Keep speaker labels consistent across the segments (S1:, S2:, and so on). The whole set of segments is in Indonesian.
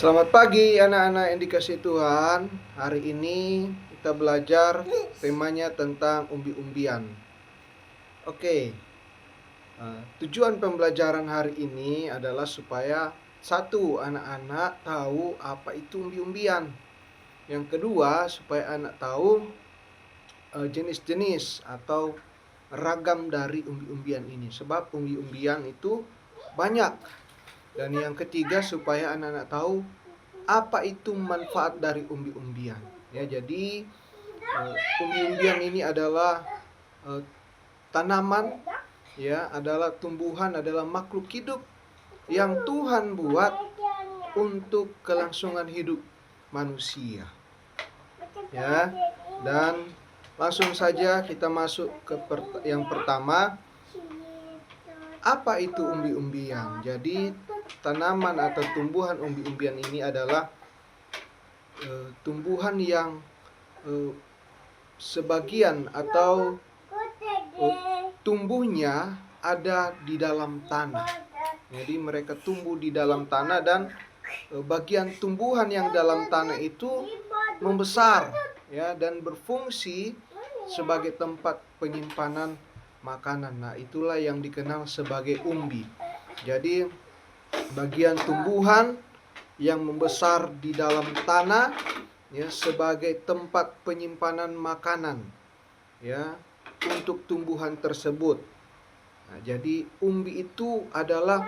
S1: Selamat pagi anak-anak yang dikasihi Tuhan. Hari ini kita belajar temanya tentang umbi-umbian. Oke, tujuan pembelajaran hari ini adalah supaya satu, anak-anak tahu apa itu umbi-umbian. Yang kedua, supaya anak tahu jenis-jenis atau ragam dari umbi-umbian ini. Sebab umbi-umbian itu banyak. Dan yang ketiga, supaya anak-anak tahu apa itu manfaat dari umbi-umbian. Ya, jadi umbi-umbian ini adalah tanaman, ya, adalah tumbuhan, adalah makhluk hidup yang Tuhan buat untuk kelangsungan hidup manusia. Ya, dan langsung saja kita masuk ke yang pertama. Apa itu umbi-umbian? Jadi tanaman atau tumbuhan umbi-umbian ini adalah tumbuhan yang sebagian atau tumbuhnya ada di dalam tanah. Jadi mereka tumbuh di dalam tanah dan bagian tumbuhan yang dalam tanah itu membesar, ya, dan berfungsi sebagai tempat penyimpanan makanan. Nah, itulah yang dikenal sebagai umbi. Jadi bagian tumbuhan yang membesar di dalam tanah, ya, sebagai tempat penyimpanan makanan, ya, untuk tumbuhan tersebut. Nah, jadi umbi itu adalah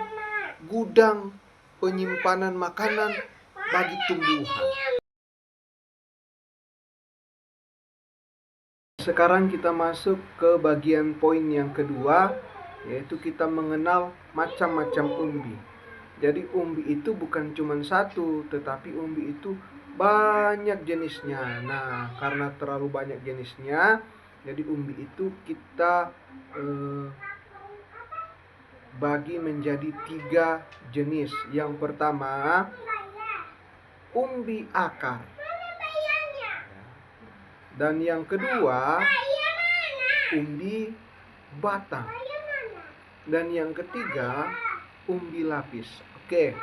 S1: gudang penyimpanan makanan bagi tumbuhan. Sekarang kita masuk ke bagian poin yang kedua, yaitu kita mengenal macam-macam umbi. Jadi umbi itu bukan cuma satu, tetapi umbi itu banyak jenisnya. Nah, karena terlalu banyak jenisnya, jadi umbi itu kita bagi menjadi 3 jenis. Yang pertama, umbi akar. Dan yang kedua, umbi batang. Dan yang ketiga, umbi lapis. Oke.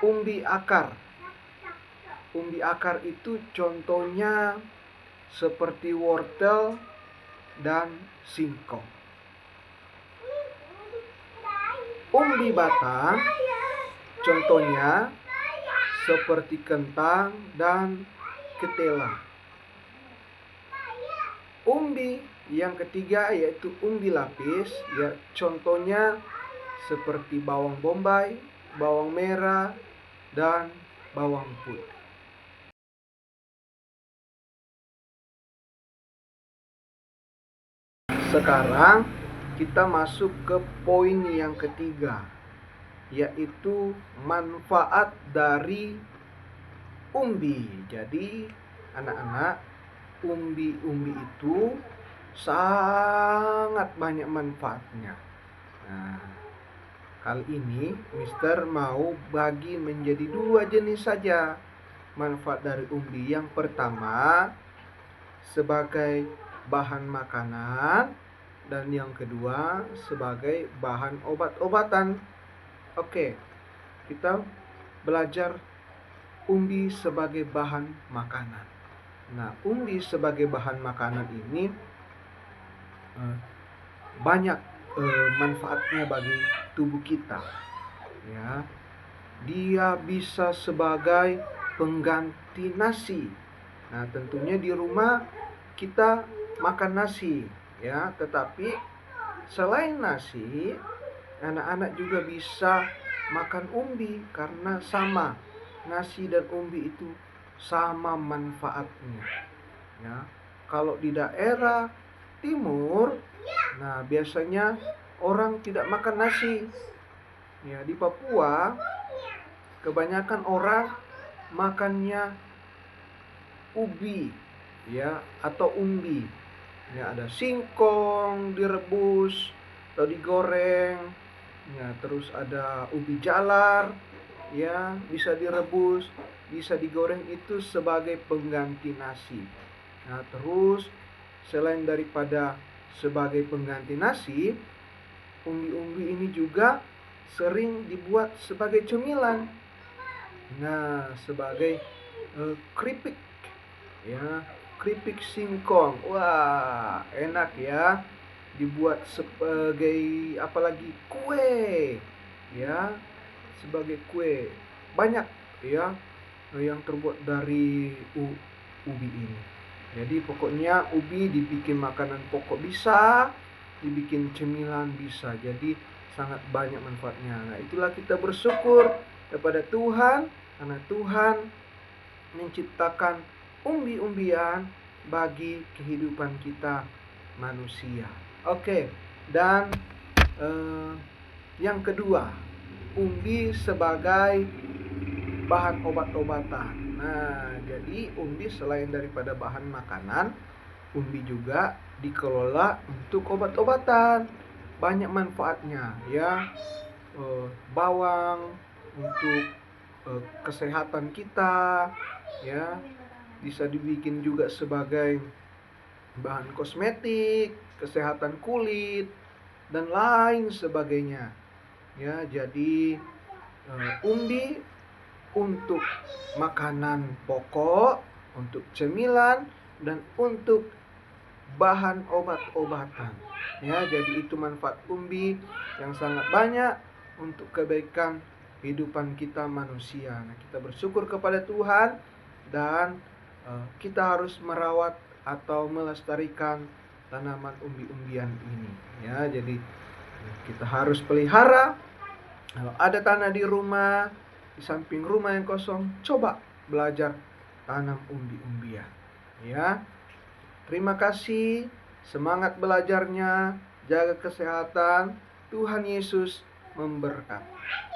S1: Umbi akar. Umbi akar itu contohnya seperti wortel dan singkong. Umbi batang contohnya seperti kentang dan ketela. Umbi yang ketiga yaitu umbi lapis, ya, contohnya seperti bawang bombay, bawang merah, dan bawang putih. Sekarang kita masuk ke poin yang ketiga, yaitu manfaat dari umbi. Jadi anak-anak, umbi-umbi itu sangat banyak manfaatnya. Nah, kali ini Mister mau bagi menjadi 2 jenis saja manfaat dari umbi. Yang pertama sebagai bahan makanan, dan yang kedua sebagai bahan obat-obatan. Oke, kita belajar umbi sebagai bahan makanan. Nah, umbi sebagai bahan makanan ini banyak manfaatnya bagi tubuh kita. Ya, dia bisa sebagai pengganti nasi. Nah, tentunya di rumah kita makan nasi, ya, tetapi selain nasi, anak-anak juga bisa makan umbi karena sama, nasi dan umbi itu sama manfaatnya. Ya, kalau di daerah timur, nah, biasanya orang tidak makan nasi. Ya, di Papua kebanyakan orang makannya ubi, ya, atau umbi. Ya, ada singkong direbus atau digoreng. Ya, terus ada ubi jalar, ya, bisa direbus, bisa digoreng, itu sebagai pengganti nasi. Nah, terus selain daripada sebagai pengganti nasi, umbi-umbi ini juga sering dibuat sebagai cemilan. Nah, sebagai keripik, ya, keripik singkong. Wah, enak ya. Dibuat sebagai apalagi kue, ya, sebagai kue. Banyak ya yang terbuat dari ubi ini. Jadi pokoknya ubi dibikin makanan pokok bisa, dibikin cemilan bisa. Jadi sangat banyak manfaatnya. Nah, itulah kita bersyukur kepada Tuhan karena Tuhan menciptakan umbi-umbian bagi kehidupan kita manusia. Oke, dan yang kedua, umbi sebagai bahan obat-obatan. Nah, jadi umbi selain daripada bahan makanan, umbi juga dikelola untuk obat-obatan. Banyak manfaatnya ya. Bawang untuk kesehatan kita, ya. Bisa dibikin juga sebagai bahan kosmetik, kesehatan kulit dan lain sebagainya. Ya, jadi umbi untuk makanan pokok, untuk cemilan, dan untuk bahan obat-obatan. Ya, jadi itu manfaat umbi yang sangat banyak untuk kebaikan kehidupan kita manusia. Nah, kita bersyukur kepada Tuhan dan kita harus merawat atau melestarikan tanaman umbi-umbian ini. Ya, jadi kita harus pelihara. Kalau ada tanah di rumah, di samping rumah yang kosong, coba belajar tanam umbi-umbian. Ya, terima kasih. Semangat belajarnya, jaga kesehatan. Tuhan Yesus memberkati.